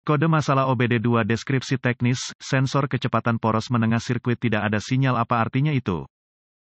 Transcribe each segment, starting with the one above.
Kode masalah OBD2 deskripsi teknis, sensor kecepatan poros menengah sirkuit tidak ada sinyal. Apa artinya itu?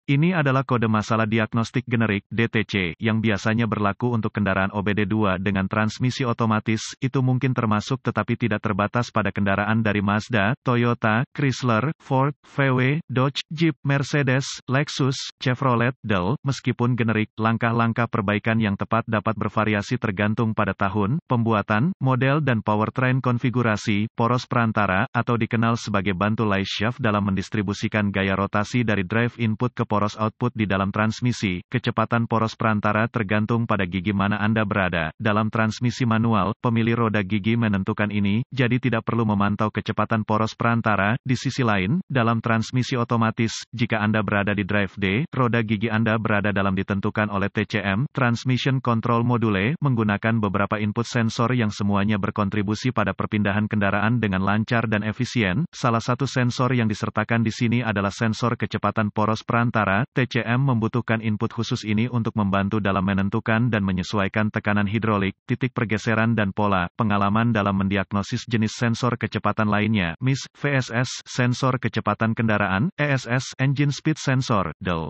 Ini adalah kode masalah diagnostik generik (DTC) yang biasanya berlaku untuk kendaraan OBD2 dengan transmisi otomatis. Itu mungkin termasuk tetapi tidak terbatas pada kendaraan dari Mazda, Toyota, Chrysler, Ford, VW, Dodge, Jeep, Mercedes, Lexus, Chevrolet, Dell. Meskipun generik, langkah-langkah perbaikan yang tepat dapat bervariasi tergantung pada tahun, pembuatan, model dan powertrain konfigurasi. Poros perantara, atau dikenal sebagai bantu lay shaft dalam mendistribusikan gaya rotasi dari drive input ke poros output di dalam transmisi. Kecepatan poros perantara tergantung pada gigi mana Anda berada. Dalam transmisi manual, pemilih roda gigi menentukan ini, jadi tidak perlu memantau kecepatan poros perantara. Di sisi lain, dalam transmisi otomatis, jika Anda berada di drive D, roda gigi Anda berada dalam ditentukan oleh TCM, Transmission Control Module, menggunakan beberapa input sensor yang semuanya berkontribusi pada perpindahan kendaraan dengan lancar dan efisien. Salah satu sensor yang disertakan di sini adalah sensor kecepatan poros perantara. TCM membutuhkan input khusus ini untuk membantu dalam menentukan dan menyesuaikan tekanan hidrolik, titik pergeseran dan pola. Pengalaman dalam mendiagnosis jenis sensor kecepatan lainnya, MIS, VSS, sensor kecepatan kendaraan, ESS, Engine Speed Sensor, DEL.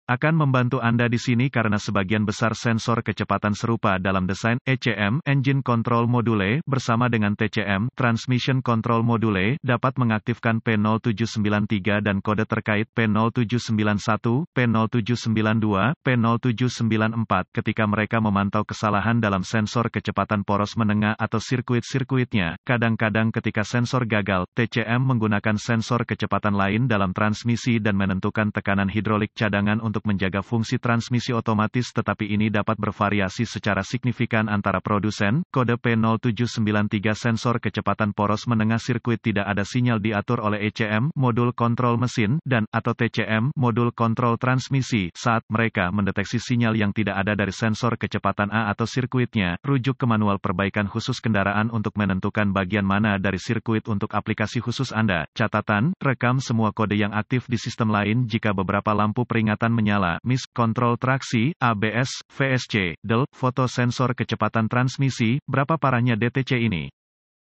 Akan membantu Anda di sini karena sebagian besar sensor kecepatan serupa dalam desain ECM, Engine Control Module, bersama dengan TCM, Transmission Control Module, dapat mengaktifkan P0793 dan kode terkait P0791, P0792, P0794 ketika mereka memantau kesalahan dalam sensor kecepatan poros menengah atau sirkuit-sirkuitnya. Kadang-kadang ketika sensor gagal, TCM menggunakan sensor kecepatan lain dalam transmisi dan menentukan tekanan hidrolik cadangan untuk menjaga fungsi transmisi otomatis, tetapi ini dapat bervariasi secara signifikan antara produsen. Kode P0793 sensor kecepatan poros menengah sirkuit tidak ada sinyal diatur oleh ECM, modul kontrol mesin, dan atau TCM, modul kontrol transmisi. Saat mereka mendeteksi sinyal yang tidak ada dari sensor kecepatan A atau sirkuitnya, rujuk ke manual perbaikan khusus kendaraan untuk menentukan bagian mana dari sirkuit untuk aplikasi khusus Anda. Catatan, rekam semua kode yang aktif di sistem lain jika beberapa lampu peringatan menyala, MIS, kontrol traksi, ABS, VSC, DEL, foto sensor kecepatan transmisi. Berapa parahnya DTC ini?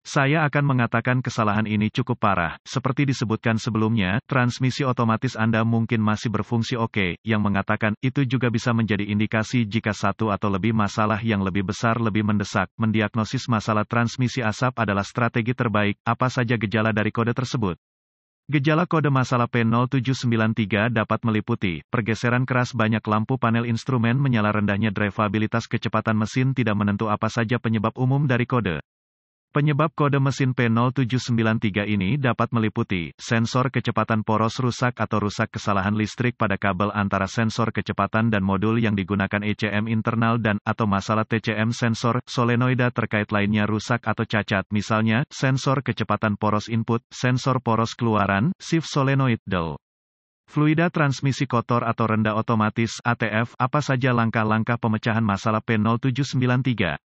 Saya akan mengatakan kesalahan ini cukup parah. Seperti disebutkan sebelumnya, transmisi otomatis Anda mungkin masih berfungsi oke, yang mengatakan itu juga bisa menjadi indikasi jika satu atau lebih masalah yang lebih besar lebih mendesak. Mendiagnosis masalah transmisi asap adalah strategi terbaik. Apa saja gejala dari kode tersebut? Gejala kode masalah P0793 dapat meliputi pergeseran keras, banyak lampu panel instrumen menyala, rendahnya drivabilitas, kecepatan mesin tidak menentu. Apa saja penyebab umum dari kode? Penyebab kode mesin P0793 ini dapat meliputi sensor kecepatan poros rusak atau rusak, kesalahan listrik pada kabel antara sensor kecepatan dan modul yang digunakan ECM internal, dan atau masalah TCM sensor, solenoida terkait lainnya rusak atau cacat, misalnya sensor kecepatan poros input, sensor poros keluaran, shift solenoid, DEL. Fluida transmisi kotor atau rendah otomatis ATF. Apa saja langkah-langkah pemecahan masalah P0793?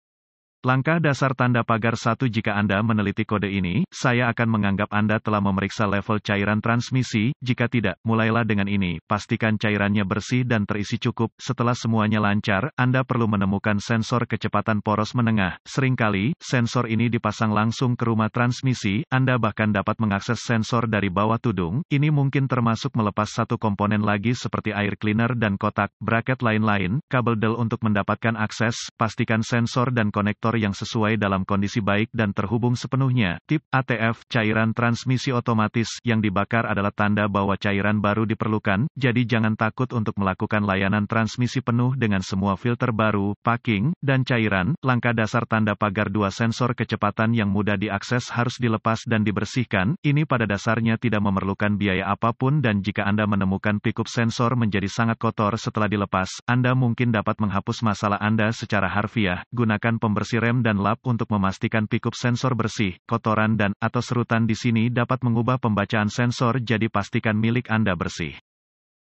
Langkah dasar tanda pagar 1. Jika Anda meneliti kode ini, saya akan menganggap Anda telah memeriksa level cairan transmisi. Jika tidak, mulailah dengan ini. Pastikan cairannya bersih dan terisi cukup. Setelah semuanya lancar, Anda perlu menemukan sensor kecepatan poros menengah. Seringkali, sensor ini dipasang langsung ke rumah transmisi. Anda bahkan dapat mengakses sensor dari bawah tudung. Ini mungkin termasuk melepas satu komponen lagi seperti air cleaner dan kotak, bracket lain-lain, kabel DEL untuk mendapatkan akses. Pastikan sensor dan konektor yang sesuai dalam kondisi baik dan terhubung sepenuhnya. Tip ATF, cairan transmisi otomatis yang dibakar adalah tanda bahwa cairan baru diperlukan, jadi jangan takut untuk melakukan layanan transmisi penuh dengan semua filter baru, packing, dan cairan. Langkah dasar tanda pagar 2. Sensor kecepatan yang mudah diakses harus dilepas dan dibersihkan. Ini pada dasarnya tidak memerlukan biaya apapun, dan jika Anda menemukan pickup sensor menjadi sangat kotor setelah dilepas, Anda mungkin dapat menghapus masalah Anda secara harfiah. Gunakan pembersih rem dan lap untuk memastikan pickup sensor bersih. Kotoran dan atau serutan di sini dapat mengubah pembacaan sensor, jadi pastikan milik Anda bersih.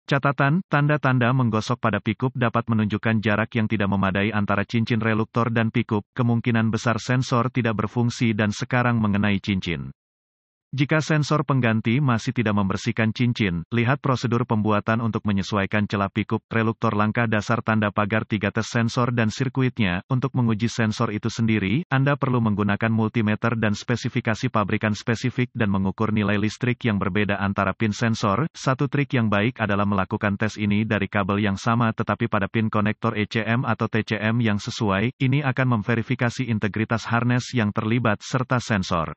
Catatan, tanda-tanda menggosok pada pickup dapat menunjukkan jarak yang tidak memadai antara cincin reluktor dan pickup. Kemungkinan besar sensor tidak berfungsi dan sekarang mengenai cincin. Jika sensor pengganti masih tidak membersihkan cincin, lihat prosedur pembuatan untuk menyesuaikan celah pikup reluktor. Langkah dasar tanda pagar 3 tes sensor dan sirkuitnya. Untuk menguji sensor itu sendiri, Anda perlu menggunakan multimeter dan spesifikasi pabrikan spesifik dan mengukur nilai listrik yang berbeda antara pin sensor. Satu trik yang baik adalah melakukan tes ini dari kabel yang sama tetapi pada pin konektor ECM atau TCM yang sesuai. Ini akan memverifikasi integritas harness yang terlibat serta sensor.